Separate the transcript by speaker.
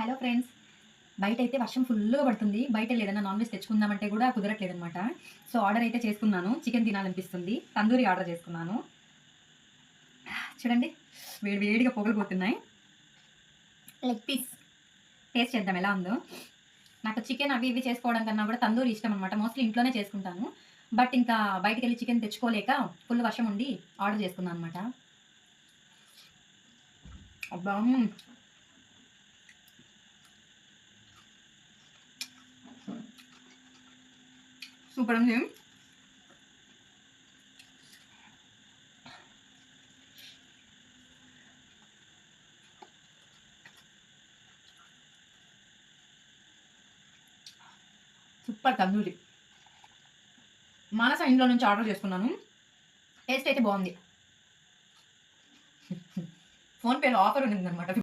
Speaker 1: Hello friends. బయటైతే వర్షం ఫుల్లుగా పడుతుంది. బయటెళ్ళి నాన్ వెజ్ తెచ్చుకుందామంటే గూడా కుదరట్లేదనమాట. సో, ఆర్డర్ అయితే చేసుకున్నాను. చికెన్ తినాలనిపిస్తుంది. తందూరి ఆర్డర్ చేసుకున్నాను. చూడండి వేడి వేడిగా పొగలు లెగ్ పీస్ టేస్ట్ చేద్దాం ఎలా ఉందో. నాకు చికెన్ అవి ఇవి చేసుకోవడం కన్నా కూడా తందూరి ఇష్టం అనమాట. మోస్ట్‌లీ ఇంట్లోనే చేసుకుంటాను. బట్ ఇంకా బయటికెళ్ళి చికెన్ తెచ్చుకోలేక ఫుల్ వర్షం ఉండి ఆర్డర్ చేసుకున్నాను అనమాట. అబ్బా! సూపర్ ఉంది. సూపర్ తందూరి. మానస ఇంట్లో నుంచి ఆర్డర్ చేసుకున్నాను. టేస్ట్ అయితే బావుంది. ఫోన్‌పేలో ఆఫర్ ఉండిందనమాట.